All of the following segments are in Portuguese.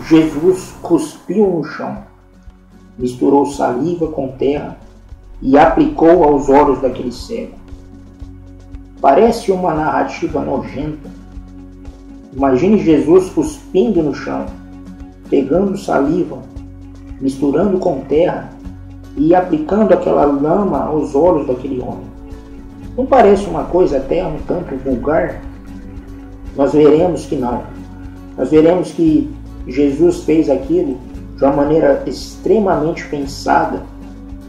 Jesus cuspiu no chão, misturou saliva com terra e aplicou aos olhos daquele cego. Parece uma narrativa nojenta. Imagine Jesus cuspindo no chão, pegando saliva, misturando com terra e aplicando aquela lama aos olhos daquele homem. Não parece uma coisa até um tanto vulgar? Nós veremos que não. Nós veremos que Jesus fez aquilo de uma maneira extremamente pensada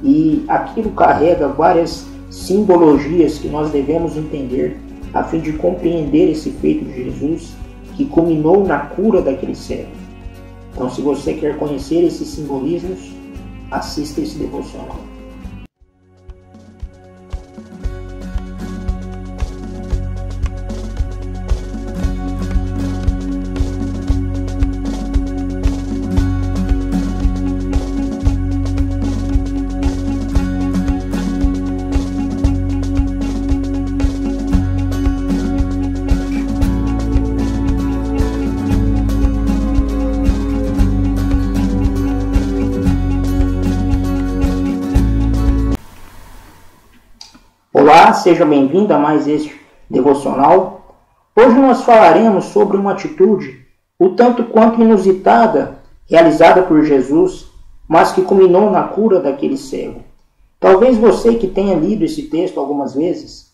e aquilo carrega várias simbologias que nós devemos entender a fim de compreender esse feito de Jesus que culminou na cura daquele cego. Então, se você quer conhecer esses simbolismos, assista esse devocional. Olá, seja bem-vindo a mais este devocional. Hoje nós falaremos sobre uma atitude o tanto quanto inusitada realizada por Jesus, mas que culminou na cura daquele cego. Talvez você que tenha lido esse texto algumas vezes,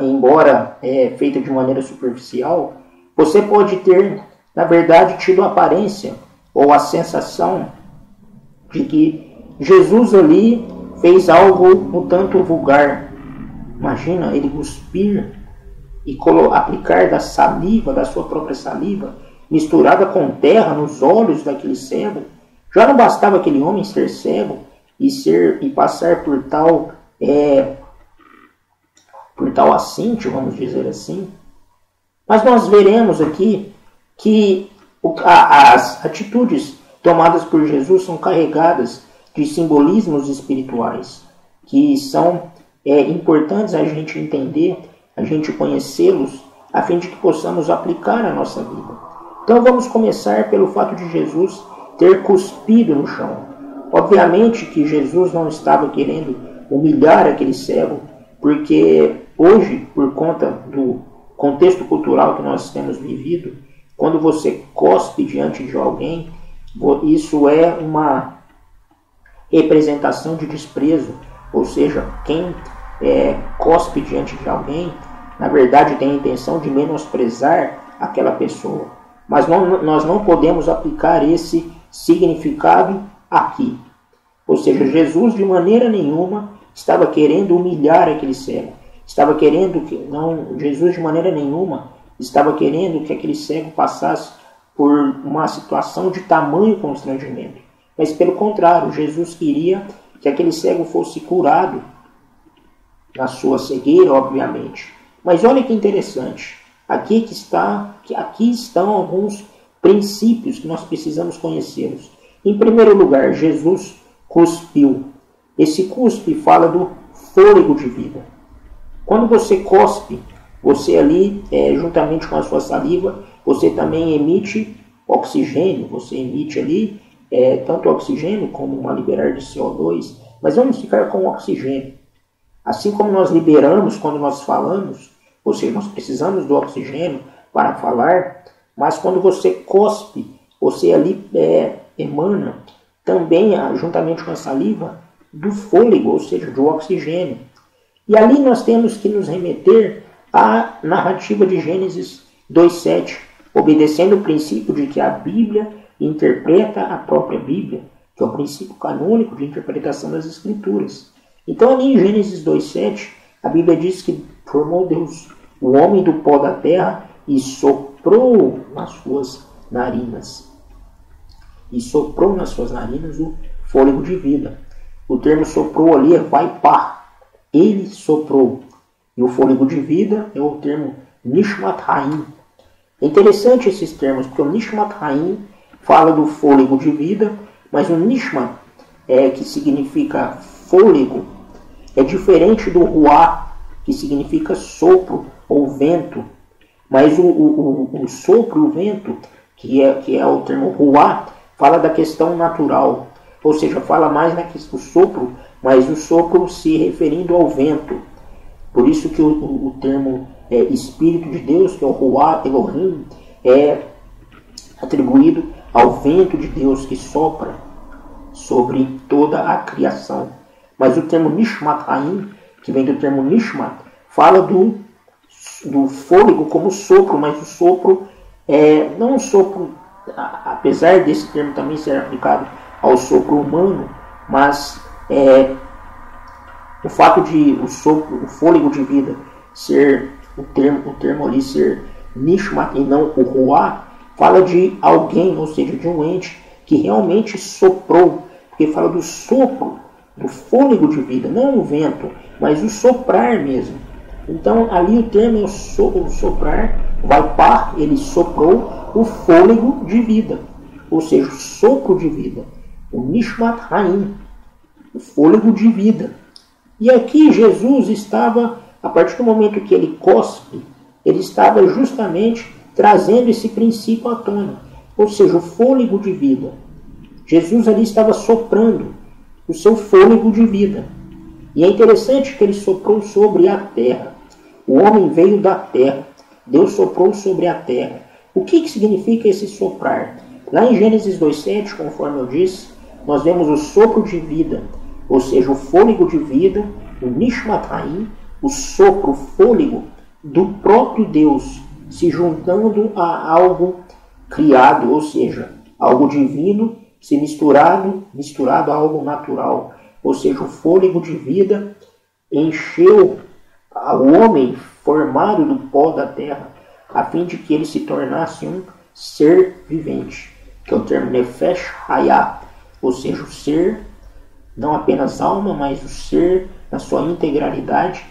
embora feita de maneira superficial, você pode ter, na verdade, tido a aparência ou a sensação de que Jesus ali fez algo um tanto vulgar. Imagina ele cuspir e aplicar da saliva, da sua própria saliva, misturada com terra nos olhos daquele cego. Já não bastava aquele homem ser cego e passar por tal assinte, vamos dizer assim. Mas nós veremos aqui que as atitudes tomadas por Jesus são carregadas de simbolismos espirituais, que são importantes a gente entender, a gente conhecê-los, a fim de que possamos aplicar a nossa vida. Então vamos começar pelo fato de Jesus ter cuspido no chão. Obviamente que Jesus não estava querendo humilhar aquele cego, porque hoje, por conta do contexto cultural que nós temos vivido, quando você cospe diante de alguém, isso é uma representação de desprezo, ou seja, quem cospe diante de alguém, na verdade tem a intenção de menosprezar aquela pessoa. Mas nós não podemos aplicar esse significado aqui. Ou seja, Jesus de maneira nenhuma estava querendo humilhar aquele cego. Jesus de maneira nenhuma estava querendo que aquele cego passasse por uma situação de tamanho constrangimento. Mas pelo contrário, Jesus queria que aquele cego fosse curado na sua cegueira, obviamente. Mas olha que interessante, aqui estão alguns princípios que nós precisamos conhecê-los. Em primeiro lugar, Jesus cuspiu. Esse cuspe fala do fôlego de vida. Quando você cospe, você ali, juntamente com a sua saliva, você também emite oxigênio, você emite ali tanto oxigênio como uma liberar de CO2, mas vamos ficar com o oxigênio. Assim como nós liberamos quando nós falamos, ou seja, nós precisamos do oxigênio para falar, mas quando você cospe, você ali emana também, juntamente com a saliva, do fôlego, ou seja, do oxigênio. E ali nós temos que nos remeter à narrativa de Gênesis 2:7, obedecendo o princípio de que a Bíblia interpreta a própria Bíblia, que é o princípio canônico de interpretação das Escrituras. Então ali em Gênesis 2:7, a Bíblia diz que formou Deus o homem do pó da terra e soprou nas suas narinas. E soprou nas suas narinas o fôlego de vida. O termo soprou ali é vai pá. Ele soprou. E o fôlego de vida é o termo Nishmat Haim. É interessante esses termos, porque o Nishmat Haim fala do fôlego de vida, mas o Nishmat, que significa fôlego, é diferente do Ruá, que significa sopro ou vento. Mas o sopro e o vento que é o termo ruá, fala da questão natural, ou seja, fala mais na questão do sopro, mas o sopro se referindo ao vento. Por isso que o termo Espírito de Deus, que é o ruá, Elohim, é atribuído ao vento de Deus que sopra sobre toda a criação. Mas o termo Nishmat Haim, que vem do termo Nishmat, fala do fôlego como sopro, mas o sopro não um sopro, apesar desse termo também ser aplicado ao sopro humano, mas o fato de o fôlego de vida ser o termo ali ser Nishmat e não o Ruá, fala de alguém, ou seja, de um ente que realmente soprou, porque fala do sopro, do fôlego de vida, não o vento, mas o soprar mesmo. Então ali o termo é o soprar, Vaipar, ele soprou o fôlego de vida, ou seja, o sopro de vida, o Nishmat Haim, o fôlego de vida. E aqui Jesus estava, a partir do momento que ele cospe, ele estava justamente trazendo esse princípio à tona, ou seja, o fôlego de vida. Jesus ali estava soprando o seu fôlego de vida. E é interessante que ele soprou sobre a terra. O homem veio da terra. Deus soprou sobre a terra. O que significa esse soprar? Lá em Gênesis 2,7, conforme eu disse, nós vemos o sopro de vida, ou seja, o fôlego de vida, o Nishmat Haim, o sopro, o fôlego do próprio Deus, se juntando a algo criado, ou seja, algo divino, se misturado a algo natural. Ou seja, o fôlego de vida encheu o homem formado do pó da terra, a fim de que ele se tornasse um ser vivente, que é o termo Nefesh Hayah, ou seja, o ser, não apenas alma, mas o ser na sua integralidade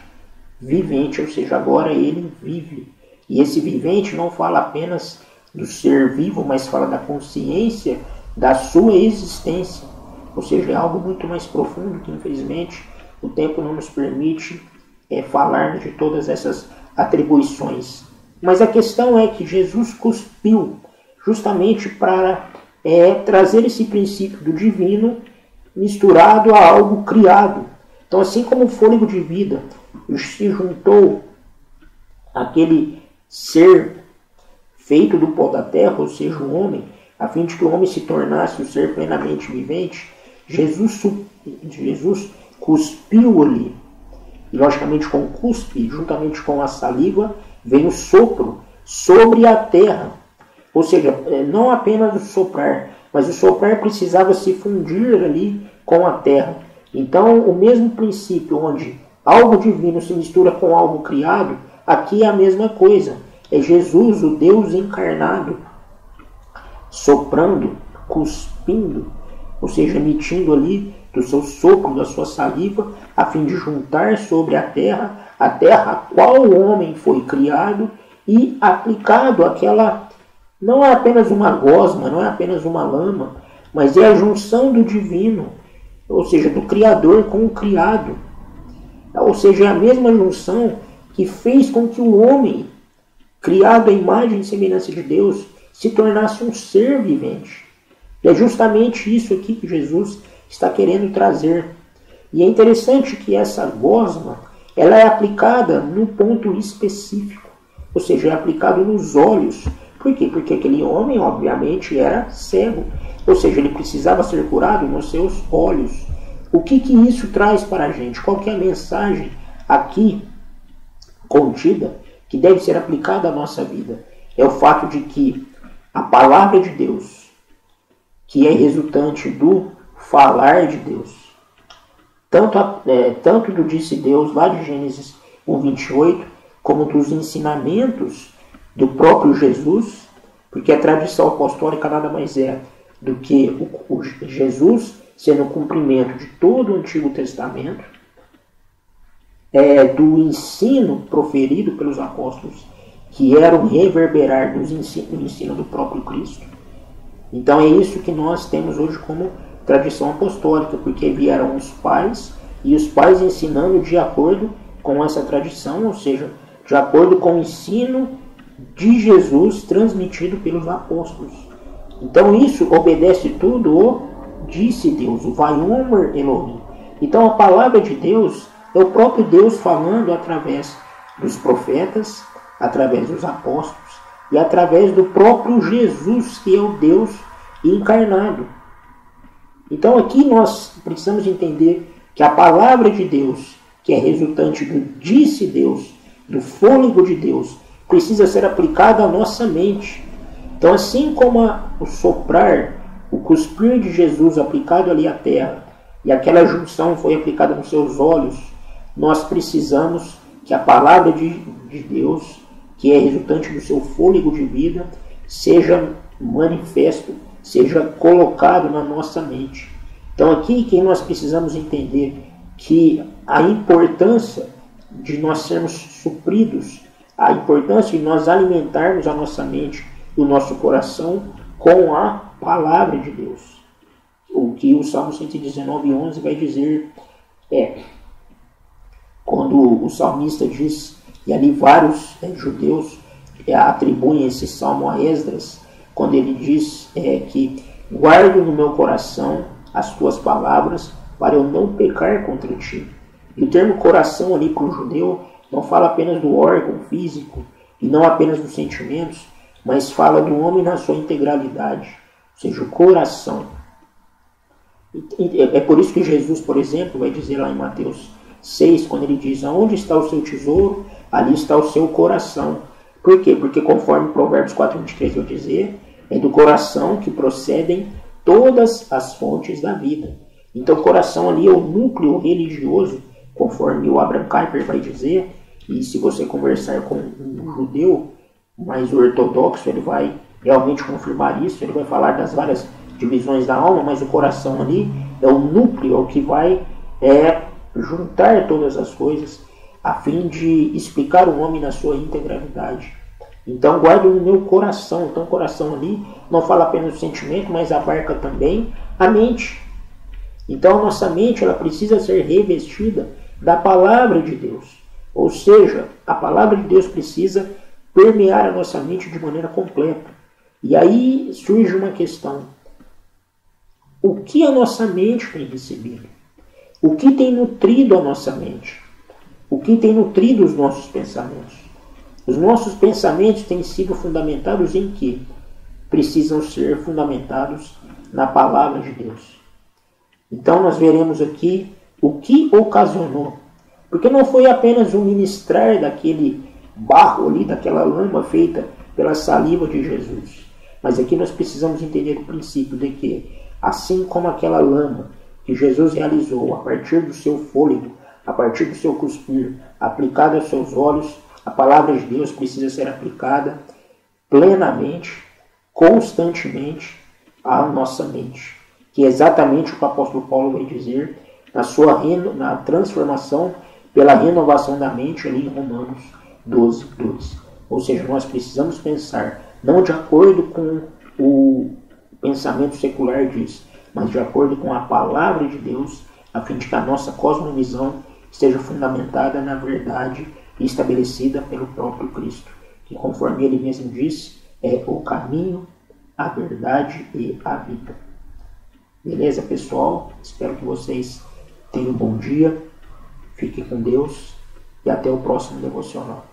vivente, ou seja, agora ele vive. E esse vivente não fala apenas do ser vivo, mas fala da consciência da sua existência. Ou seja, é algo muito mais profundo que, infelizmente, o tempo não nos permite falar de todas essas atribuições. Mas a questão é que Jesus cuspiu justamente para trazer esse princípio do divino misturado a algo criado. Então, assim como o fôlego de vida se juntou àquele ser feito do pó da terra, ou seja, o homem, a fim de que o homem se tornasse um ser plenamente vivente, Jesus cuspiu ali. E, logicamente, com o cuspe, juntamente com a saliva, vem o sopro sobre a terra. Ou seja, não apenas o soprar, mas o soprar precisava se fundir ali com a terra. Então, o mesmo princípio onde algo divino se mistura com algo criado, aqui é a mesma coisa. É Jesus, o Deus encarnado, soprando, cuspindo, ou seja, emitindo ali do seu sopro, da sua saliva, a fim de juntar sobre a terra a qual o homem foi criado e aplicado aquela, não é apenas uma gosma, não é apenas uma lama, mas é a junção do divino, ou seja, do Criador com o criado. Ou seja, é a mesma junção que fez com que o homem, criado à imagem e semelhança de Deus, se tornasse um ser vivente. E é justamente isso aqui que Jesus está querendo trazer. E é interessante que essa gosma, ela é aplicada no ponto específico, ou seja, é aplicado nos olhos. Por quê? Porque aquele homem, obviamente, era cego, ou seja, ele precisava ser curado nos seus olhos. O que isso traz para a gente? Qual que é a mensagem aqui contida que deve ser aplicada à nossa vida? É o fato de que a palavra de Deus, que é resultante do falar de Deus, tanto do disse Deus lá de Gênesis 1:28, como dos ensinamentos do próprio Jesus, porque a tradição apostólica nada mais é do que o Jesus sendo o cumprimento de todo o Antigo Testamento, do ensino proferido pelos apóstolos, que era um reverberar do ensino do próprio Cristo. Então é isso que nós temos hoje como tradição apostólica, porque vieram os pais, e os pais ensinando de acordo com essa tradição, ou seja, de acordo com o ensino de Jesus transmitido pelos apóstolos. Então isso obedece tudo o disse Deus, o Vayomer Elohim. Então a palavra de Deus é o próprio Deus falando através dos profetas, através dos apóstolos e através do próprio Jesus, que é o Deus encarnado. Então aqui nós precisamos entender que a palavra de Deus, que é resultante do disse Deus, do fôlego de Deus, precisa ser aplicada à nossa mente. Então assim como o soprar, o cuspir de Jesus aplicado ali à terra, e aquela junção foi aplicada nos seus olhos, nós precisamos que a palavra de Deus, que é resultante do seu fôlego de vida, seja manifesto, seja colocado na nossa mente. Então aqui que nós precisamos entender que a importância de nós sermos supridos, a importância de nós alimentarmos a nossa mente e o nosso coração com a palavra de Deus. O que o Salmo 119:11 vai dizer quando o salmista diz, e ali vários judeus atribuem esse salmo a Esdras, quando ele diz que guardo no meu coração as tuas palavras para eu não pecar contra ti. E o termo coração ali para o judeu não fala apenas do órgão físico e não apenas dos sentimentos, mas fala do homem na sua integralidade, ou seja, o coração. É por isso que Jesus, por exemplo, vai dizer lá em Mateus 6, quando ele diz, aonde está o seu tesouro, ali está o seu coração. Por quê? Porque conforme Provérbios 4:23 vai dizer, é do coração que procedem todas as fontes da vida. Então o coração ali é o núcleo religioso, conforme o Abraham Kuyper vai dizer, e se você conversar com um judeu mais ortodoxo, ele vai realmente confirmar isso, ele vai falar das várias divisões da alma, mas o coração ali é o núcleo, é o que vai juntar todas as coisas a fim de explicar o homem na sua integralidade. Então guardo no meu coração. Então o coração ali não fala apenas do sentimento, mas abarca também a mente. Então a nossa mente ela precisa ser revestida da palavra de Deus. Ou seja, a palavra de Deus precisa permear a nossa mente de maneira completa. E aí surge uma questão. O que a nossa mente tem recebido? O que tem nutrido a nossa mente? O que tem nutrido os nossos pensamentos? Os nossos pensamentos têm sido fundamentados em quê? Precisam ser fundamentados na palavra de Deus. Então nós veremos aqui o que ocasionou. Porque não foi apenas o ministrar daquele barro ali, daquela lama feita pela saliva de Jesus. Mas aqui nós precisamos entender o princípio de que, assim como aquela lama que Jesus realizou a partir do seu fôlego, a partir do seu cuspir, aplicada aos seus olhos, a palavra de Deus precisa ser aplicada plenamente, constantemente à nossa mente. Que é exatamente o que o apóstolo Paulo vai dizer na transformação pela renovação da mente ali em Romanos 12:2. Ou seja, nós precisamos pensar não de acordo com o pensamento secular diz, mas de acordo com a palavra de Deus, a fim de que a nossa cosmovisão esteja fundamentada na verdade estabelecida pelo próprio Cristo, que conforme ele mesmo disse, é o caminho, a verdade e a vida. Beleza, pessoal? Espero que vocês tenham um bom dia, fiquem com Deus e até o próximo devocional.